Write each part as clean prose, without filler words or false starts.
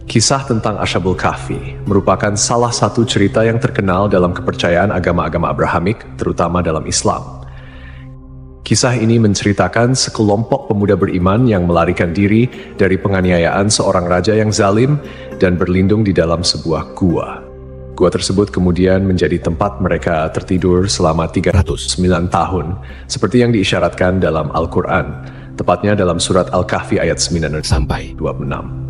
Kisah tentang Ashabul Kahfi merupakan salah satu cerita yang terkenal dalam kepercayaan agama-agama Abrahamik, terutama dalam Islam. Kisah ini menceritakan sekelompok pemuda beriman yang melarikan diri dari penganiayaan seorang raja yang zalim dan berlindung di dalam sebuah gua. Gua tersebut kemudian menjadi tempat mereka tertidur selama 309 tahun, seperti yang diisyaratkan dalam Al-Quran, tepatnya dalam surat Al-Kahfi ayat 9 sampai 26.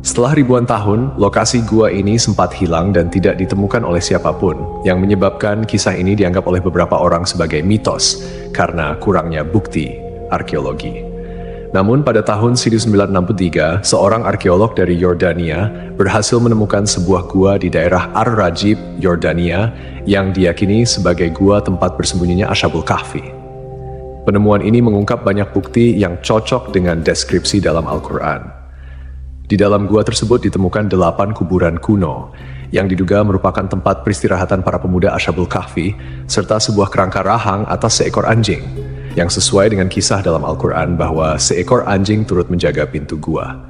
Setelah ribuan tahun, lokasi gua ini sempat hilang dan tidak ditemukan oleh siapapun, yang menyebabkan kisah ini dianggap oleh beberapa orang sebagai mitos karena kurangnya bukti arkeologi. Namun pada tahun 1963, seorang arkeolog dari Yordania berhasil menemukan sebuah gua di daerah Ar-Rajib, Yordania, yang diyakini sebagai gua tempat bersembunyinya Ashabul Kahfi. Penemuan ini mengungkap banyak bukti yang cocok dengan deskripsi dalam Al-Quran. Di dalam gua tersebut ditemukan 8 kuburan kuno yang diduga merupakan tempat peristirahatan para pemuda Ashabul Kahfi serta sebuah kerangka rahang atas seekor anjing yang sesuai dengan kisah dalam Al-Quran bahwa seekor anjing turut menjaga pintu gua.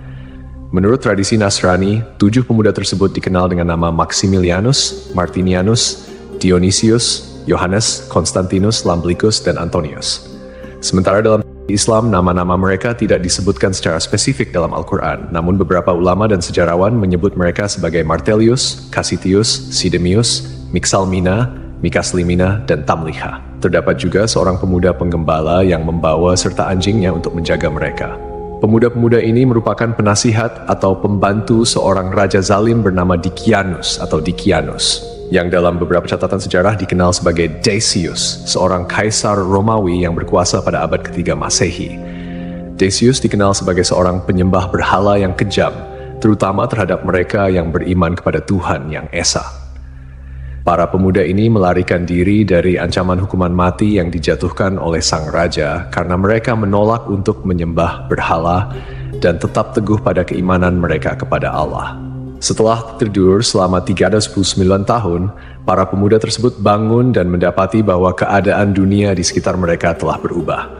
Menurut tradisi Nasrani, 7 pemuda tersebut dikenal dengan nama Maximilianus, Martinianus, Dionysius, Yohanes, Konstantinus, Lamblikus, dan Antonius. Sementara dalam Islam, nama-nama mereka tidak disebutkan secara spesifik dalam Al-Quran, namun beberapa ulama dan sejarawan menyebut mereka sebagai Martelius, Cassitius, Sidemius, Mixalmina, Mikaslimina, dan Tamliha. Terdapat juga seorang pemuda penggembala yang membawa serta anjingnya untuk menjaga mereka. Pemuda-pemuda ini merupakan penasihat atau pembantu seorang raja zalim bernama Dikianus atau Dikianus, yang dalam beberapa catatan sejarah dikenal sebagai Decius, seorang kaisar Romawi yang berkuasa pada abad ketiga Masehi. Decius dikenal sebagai seorang penyembah berhala yang kejam, terutama terhadap mereka yang beriman kepada Tuhan yang Esa. Para pemuda ini melarikan diri dari ancaman hukuman mati yang dijatuhkan oleh sang raja karena mereka menolak untuk menyembah berhala dan tetap teguh pada keimanan mereka kepada Allah. Setelah tertidur selama 309 tahun, para pemuda tersebut bangun dan mendapati bahwa keadaan dunia di sekitar mereka telah berubah.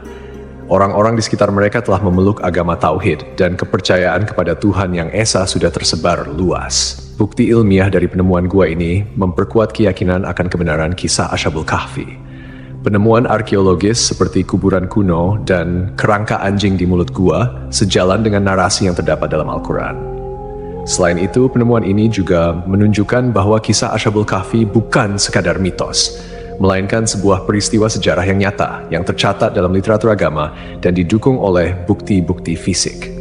Orang-orang di sekitar mereka telah memeluk agama Tauhid dan kepercayaan kepada Tuhan yang Esa sudah tersebar luas. Bukti ilmiah dari penemuan gua ini memperkuat keyakinan akan kebenaran kisah Ashabul Kahfi. Penemuan arkeologis seperti kuburan kuno dan kerangka anjing di mulut gua sejalan dengan narasi yang terdapat dalam Al-Quran. Selain itu, penemuan ini juga menunjukkan bahwa kisah Ashabul Kahfi bukan sekadar mitos, melainkan sebuah peristiwa sejarah yang nyata, yang tercatat dalam literatur agama dan didukung oleh bukti-bukti fisik.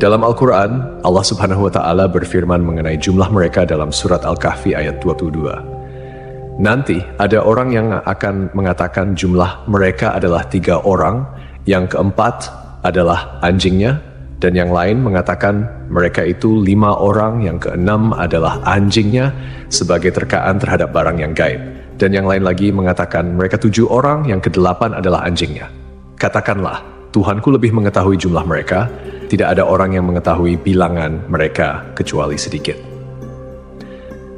Dalam Al-Quran, Allah Subhanahu wa Ta'ala berfirman mengenai jumlah mereka dalam surat Al-Kahfi ayat 22. Nanti ada orang yang akan mengatakan jumlah mereka adalah 3 orang, yang keempat adalah anjingnya, dan yang lain mengatakan mereka itu 5 orang, yang keenam adalah anjingnya sebagai terkaan terhadap barang yang gaib. Dan yang lain lagi mengatakan mereka 7 orang, yang ke-8 adalah anjingnya. Katakanlah, Tuhanku lebih mengetahui jumlah mereka, tidak ada orang yang mengetahui bilangan mereka kecuali sedikit.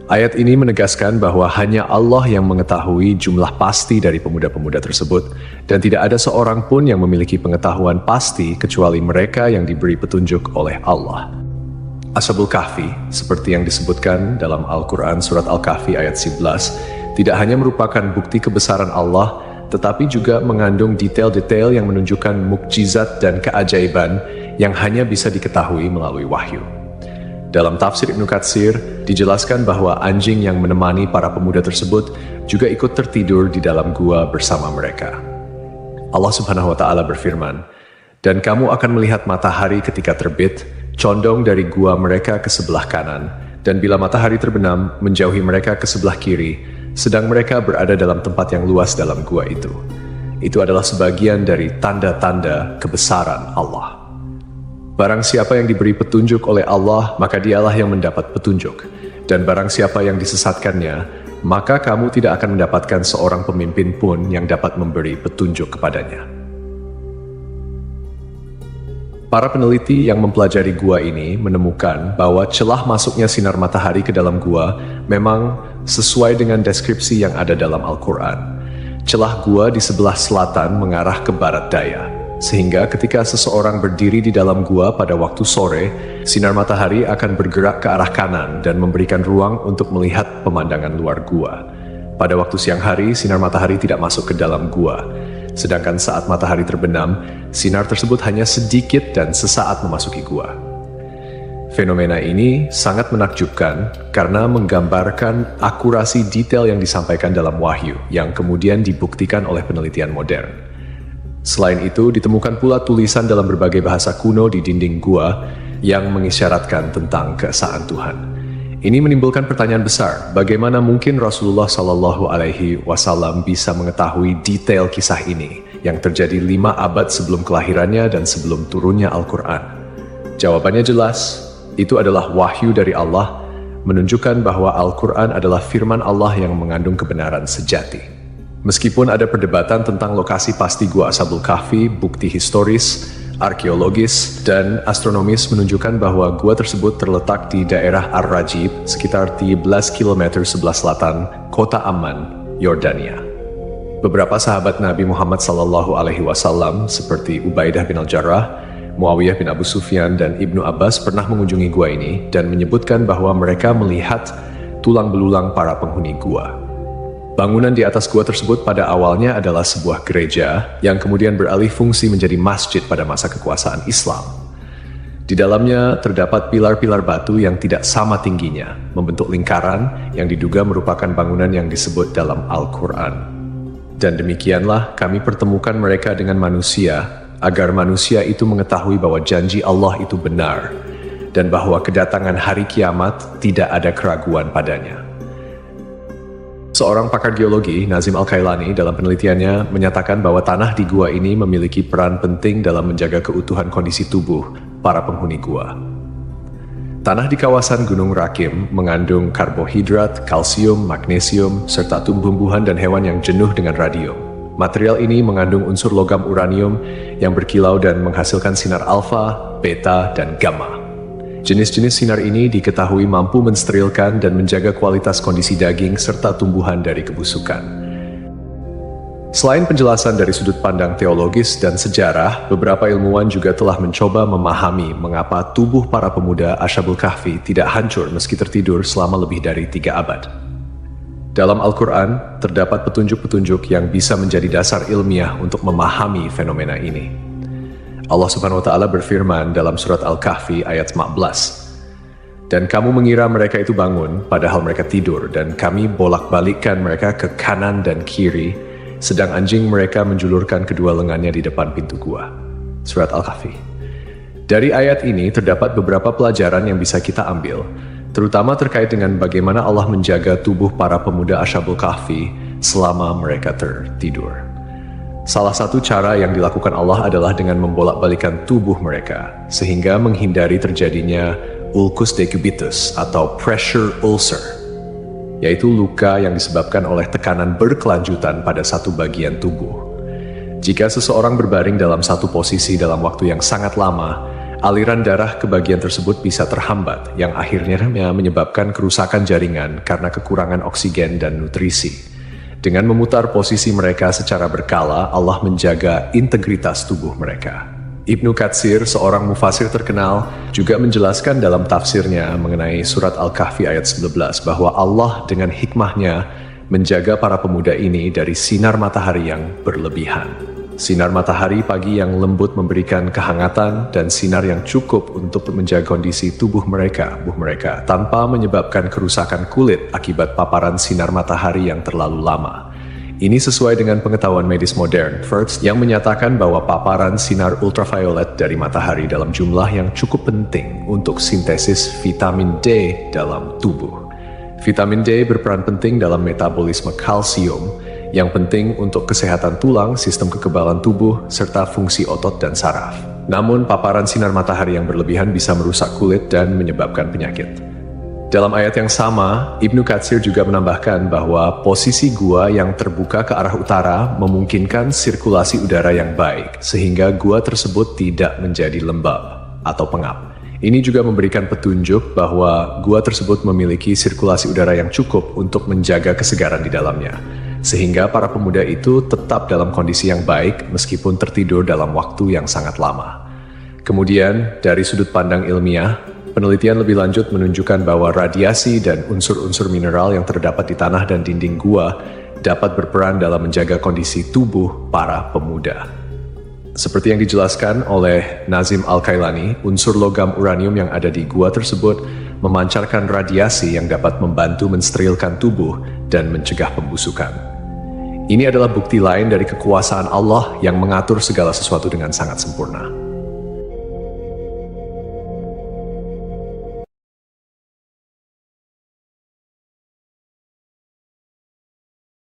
Ayat ini menegaskan bahwa hanya Allah yang mengetahui jumlah pasti dari pemuda-pemuda tersebut, dan tidak ada seorang pun yang memiliki pengetahuan pasti kecuali mereka yang diberi petunjuk oleh Allah. Ashabul Kahfi, seperti yang disebutkan dalam Al-Quran surat Al-Kahfi ayat 11, tidak hanya merupakan bukti kebesaran Allah, tetapi juga mengandung detail-detail yang menunjukkan mukjizat dan keajaiban yang hanya bisa diketahui melalui wahyu. Dalam tafsir Ibnu Katsir, dijelaskan bahwa anjing yang menemani para pemuda tersebut juga ikut tertidur di dalam gua bersama mereka. Allah Subhanahu wa Ta'ala berfirman, "Dan kamu akan melihat matahari ketika terbit, condong dari gua mereka ke sebelah kanan, dan bila matahari terbenam, menjauhi mereka ke sebelah kiri, sedang mereka berada dalam tempat yang luas dalam gua itu." Itu adalah sebagian dari tanda-tanda kebesaran Allah. Barang siapa yang diberi petunjuk oleh Allah, maka dialah yang mendapat petunjuk. Dan barang siapa yang disesatkannya, maka kamu tidak akan mendapatkan seorang pemimpin pun yang dapat memberi petunjuk kepadanya. Para peneliti yang mempelajari gua ini menemukan bahwa celah masuknya sinar matahari ke dalam gua memang sesuai dengan deskripsi yang ada dalam Al-Quran. Celah gua di sebelah selatan mengarah ke barat daya. sehingga ketika seseorang berdiri di dalam gua pada waktu sore, sinar matahari akan bergerak ke arah kanan dan memberikan ruang untuk melihat pemandangan luar gua. Pada waktu siang hari, sinar matahari tidak masuk ke dalam gua, sedangkan saat matahari terbenam, sinar tersebut hanya sedikit dan sesaat memasuki gua. Fenomena ini sangat menakjubkan karena menggambarkan akurasi detail yang disampaikan dalam wahyu yang kemudian dibuktikan oleh penelitian modern. Selain itu, ditemukan pula tulisan dalam berbagai bahasa kuno di dinding gua yang mengisyaratkan tentang keesaan Tuhan. Ini menimbulkan pertanyaan besar, bagaimana mungkin Rasulullah Shallallahu Alaihi Wasallam bisa mengetahui detail kisah ini yang terjadi 5 abad sebelum kelahirannya dan sebelum turunnya Al-Quran? Jawabannya jelas, itu adalah wahyu dari Allah, menunjukkan bahwa Al-Quran adalah firman Allah yang mengandung kebenaran sejati. Meskipun ada perdebatan tentang lokasi pasti Gua Ashabul Kahfi, bukti historis, arkeologis, dan astronomis menunjukkan bahwa gua tersebut terletak di daerah Ar-Rajib, sekitar 13 km sebelah selatan kota Amman, Yordania. Beberapa sahabat Nabi Muhammad SAW seperti Ubaidah bin Al-Jarrah, Muawiyah bin Abu Sufyan, dan Ibnu Abbas pernah mengunjungi gua ini dan menyebutkan bahwa mereka melihat tulang belulang para penghuni gua. Bangunan di atas gua tersebut pada awalnya adalah sebuah gereja yang kemudian beralih fungsi menjadi masjid pada masa kekuasaan Islam. Di dalamnya terdapat pilar-pilar batu yang tidak sama tingginya, membentuk lingkaran yang diduga merupakan bangunan yang disebut dalam Al-Quran. Dan demikianlah kami pertemukan mereka dengan manusia, agar manusia itu mengetahui bahwa janji Allah itu benar, dan bahwa kedatangan hari kiamat tidak ada keraguan padanya. Seorang pakar geologi, Nazim Al-Kailani, dalam penelitiannya menyatakan bahwa tanah di gua ini memiliki peran penting dalam menjaga keutuhan kondisi tubuh para penghuni gua. Tanah di kawasan Gunung Rakim mengandung karbohidrat, kalsium, magnesium, serta tumbuh-tumbuhan dan hewan yang jenuh dengan radium. Material ini mengandung unsur logam uranium yang berkilau dan menghasilkan sinar alfa, beta, dan gamma. Jenis-jenis sinar ini diketahui mampu mensterilkan dan menjaga kualitas kondisi daging serta tumbuhan dari kebusukan. Selain penjelasan dari sudut pandang teologis dan sejarah, beberapa ilmuwan juga telah mencoba memahami mengapa tubuh para pemuda Ashabul Kahfi tidak hancur meski tertidur selama lebih dari 3 abad. Dalam Al-Quran, terdapat petunjuk-petunjuk yang bisa menjadi dasar ilmiah untuk memahami fenomena ini. Allah Subhanahu wa Ta'ala berfirman dalam surat Al-Kahfi ayat 15, "Dan kamu mengira mereka itu bangun, padahal mereka tidur, dan kami bolak-balikkan mereka ke kanan dan kiri, sedang anjing mereka menjulurkan kedua lengannya di depan pintu gua." Surat Al-Kahfi. Dari ayat ini terdapat beberapa pelajaran yang bisa kita ambil, terutama terkait dengan bagaimana Allah menjaga tubuh para pemuda Ashabul Kahfi selama mereka tertidur. Salah satu cara yang dilakukan Allah adalah dengan membolak-balikan tubuh mereka, sehingga menghindari terjadinya ulcus decubitus atau pressure ulcer, yaitu luka yang disebabkan oleh tekanan berkelanjutan pada satu bagian tubuh. Jika seseorang berbaring dalam satu posisi dalam waktu yang sangat lama, aliran darah ke bagian tersebut bisa terhambat, yang akhirnya menyebabkan kerusakan jaringan karena kekurangan oksigen dan nutrisi. Dengan memutar posisi mereka secara berkala, Allah menjaga integritas tubuh mereka. Ibnu Katsir, seorang mufasir terkenal, juga menjelaskan dalam tafsirnya mengenai surat Al-Kahfi ayat 19 bahwa Allah dengan hikmahnya menjaga para pemuda ini dari sinar matahari yang berlebihan. Sinar matahari pagi yang lembut memberikan kehangatan dan sinar yang cukup untuk menjaga kondisi tubuh mereka tanpa menyebabkan kerusakan kulit akibat paparan sinar matahari yang terlalu lama. Ini sesuai dengan pengetahuan medis modern, First, yang menyatakan bahwa paparan sinar ultraviolet dari matahari dalam jumlah yang cukup penting untuk sintesis vitamin D dalam tubuh. Vitamin D berperan penting dalam metabolisme kalsium, yang penting untuk kesehatan tulang, sistem kekebalan tubuh, serta fungsi otot dan saraf. Namun, paparan sinar matahari yang berlebihan bisa merusak kulit dan menyebabkan penyakit. Dalam ayat yang sama, Ibnu Katsir juga menambahkan bahwa posisi gua yang terbuka ke arah utara memungkinkan sirkulasi udara yang baik, sehingga gua tersebut tidak menjadi lembab atau pengap. Ini juga memberikan petunjuk bahwa gua tersebut memiliki sirkulasi udara yang cukup untuk menjaga kesegaran di dalamnya. sehingga para pemuda itu tetap dalam kondisi yang baik meskipun tertidur dalam waktu yang sangat lama. Kemudian, dari sudut pandang ilmiah, penelitian lebih lanjut menunjukkan bahwa radiasi dan unsur-unsur mineral yang terdapat di tanah dan dinding gua dapat berperan dalam menjaga kondisi tubuh para pemuda. Seperti yang dijelaskan oleh Nazim Al-Kailani, unsur logam uranium yang ada di gua tersebut memancarkan radiasi yang dapat membantu mensterilkan tubuh dan mencegah pembusukan. Ini adalah bukti lain dari kekuasaan Allah yang mengatur segala sesuatu dengan sangat sempurna.